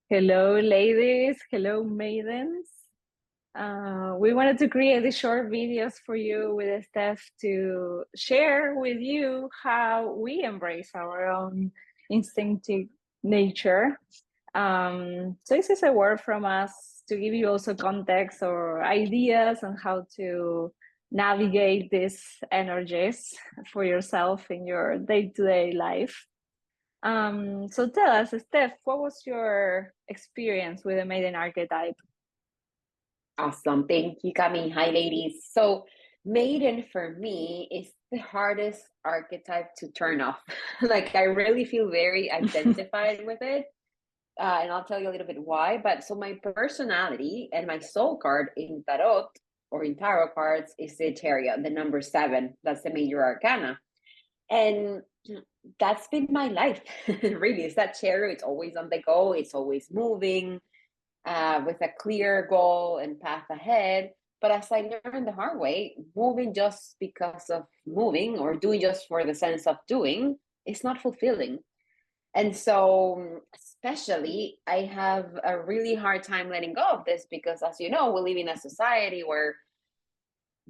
Hello, ladies. Hello, maidens. We wanted to create these short videos for you with Steph to share with you how we embrace our own instinctive nature. So this is a word from us to give you also context or ideas on how to navigate these energies for yourself in your day-to-day life. So tell us, Steph, what was your experience with the Maiden Archetype? Awesome. Thank you, Cami. Hi, ladies. So, Maiden for me is the hardest archetype to turn off. Like, I really feel very identified with it. And I'll tell you a little bit why. But so, my personality and my soul card in Tarot or in tarot cards is the Chariot, the number 7. That's the major arcana. And that's been my life, really. It's that chariot. It's always on the go, it's always moving with a clear goal and path ahead. But as I learned the hard way, moving just because of moving or doing just for the sense of doing is not fulfilling. And so, especially, I have a really hard time letting go of this because, as you know, we live in a society where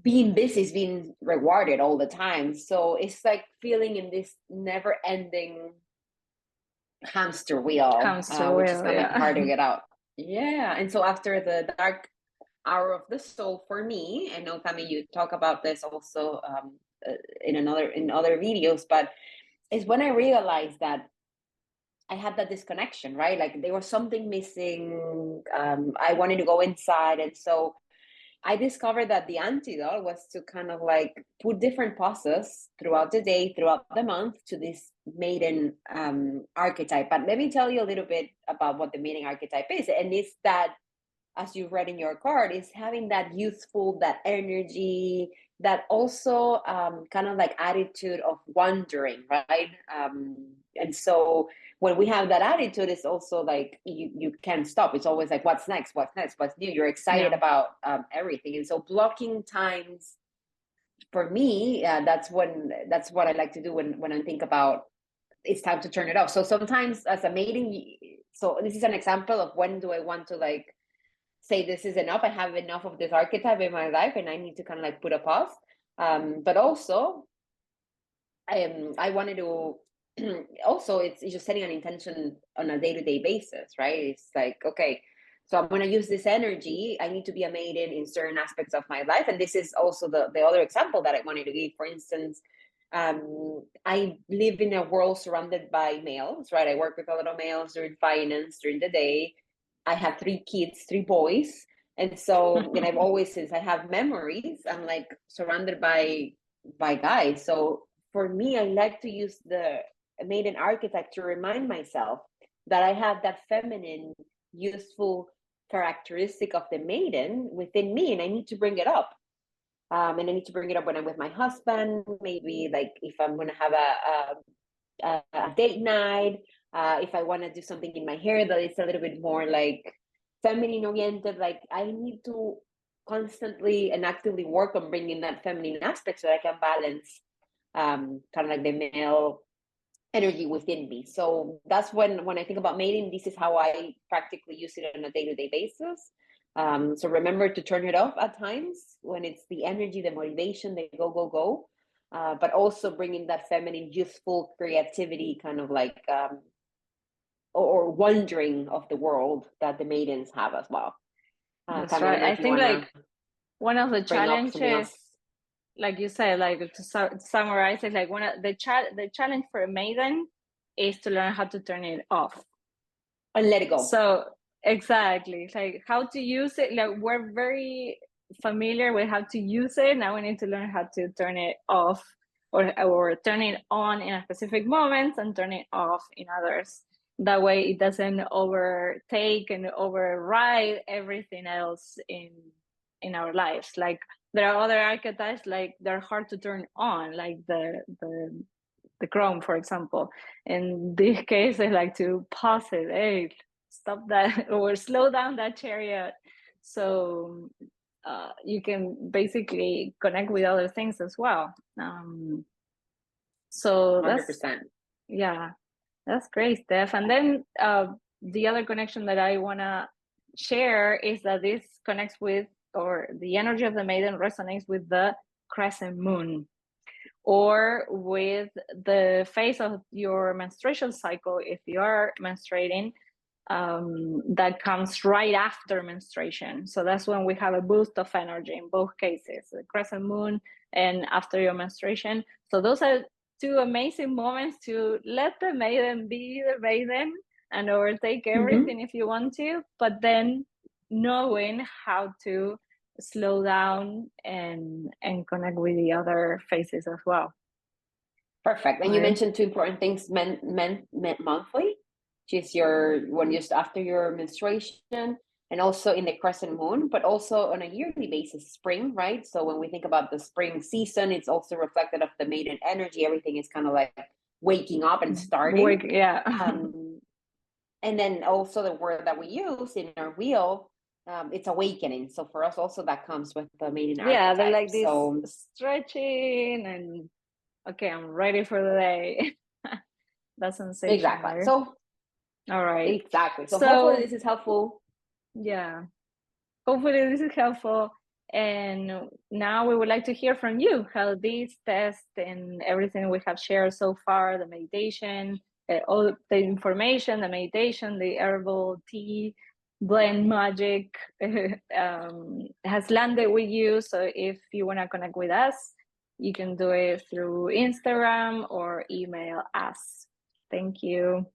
being busy is being rewarded all the time. So it's like feeling in this never ending hamster wheel, Hamster which is wheel, kind of like hard to yeah. get out. Yeah. And so after the dark hour of the soul for me, I know, Cami, you talk about this also in other videos, but it's when I realized that I had that disconnection, right? Like there was something missing. I wanted to go inside. And so I discovered that the antidote was to kind of like put different pauses throughout the day, throughout the month to this maiden archetype. But let me tell you a little bit about what the maiden archetype is. And it's that, as you've read in your card, is having that youthful, that energy, that also kind of like attitude of wondering, right? And so when we have that attitude, it's also like you can't stop. It's always like, what's next? What's next? What's new? You're excited Yeah, about everything. And so blocking times for me, that's what I like to do when I think about it's time to turn it off. So sometimes as a maiden, so this is an example of when do I want to like say this is enough. I have enough of this archetype in my life, and I need to kind of like put a pause. But also, I wanted to. Also, it's just setting an intention on a day-to-day basis, right? It's like, okay, so I'm going to use this energy. I need to be a maiden in certain aspects of my life, and this is also the other example that I wanted to give. For instance, I live in a world surrounded by males, right? I work with a lot of males during finance during the day. I have 3 kids, 3 boys. And so, and I've always, since I have memories, I'm like surrounded by guys. So for me, I like to use the maiden archetype to remind myself that I have that feminine, useful characteristic of the maiden within me, and I need to bring it up. And I need to bring it up when I'm with my husband, maybe like if I'm going to have a date night, if I want to do something in my hair that is a little bit more like feminine oriented, like I need to constantly and actively work on bringing that feminine aspect so I can balance kind of like the male energy within me. So that's when I think about mating, this is how I practically use it on a day-to-day basis. So remember to turn it off at times when it's the energy, the motivation, the go, go, go. But also bringing that feminine, youthful creativity, kind of like or wondering of the world that the maidens have as well. that's Cami, I don't right. know I if you think want like to one of the bring up something challenges, else like you said, like to summarize it, like one of the challenge for a maiden is to learn how to turn it off. and let it go. So exactly, like how to use it. Like we're very familiar with how to use it. Now we need to learn how to turn it off or turn it on in a specific moments and turn it off in others. That way it doesn't overtake and override everything else in our lives. Like there are other archetypes like they're hard to turn on, like the Chrome, for example. In this case, I like to pause it. Hey, stop that or slow down that chariot. So you can basically connect with other things as well. So that's 100%. yeah, that's great, Steph. And then the other connection that I want to share is that this connects with, or the energy of the maiden resonates with the crescent moon, or with the phase of your menstruation cycle if you are menstruating, that comes right after menstruation. So that's when we have a boost of energy in both cases, the crescent moon and after your menstruation. So those are two amazing moments to let the maiden be the maiden and overtake everything if you want to, but then knowing how to slow down and connect with the other phases as well. Perfect. And you mentioned two important things, monthly, which is when just after your menstruation, and also in the crescent moon, but also on a yearly basis, spring, right? So when we think about the spring season, it's also reflected of the maiden energy. Everything is kind of like waking up and starting. And then also the word that we use in our wheel, it's awakening. So for us also that comes with the maiden archetype. Yeah, they're like this stretching and okay, I'm ready for the day. That sensation. Exactly. There. So all right. Exactly. So hopefully this is helpful. Yeah. Hopefully this is helpful. And now we would like to hear from you how this test and everything we have shared so far, the meditation, all the information, the meditation, the herbal tea, blend magic, has landed with you. So if you want to connect with us, you can do it through Instagram or email us. Thank you.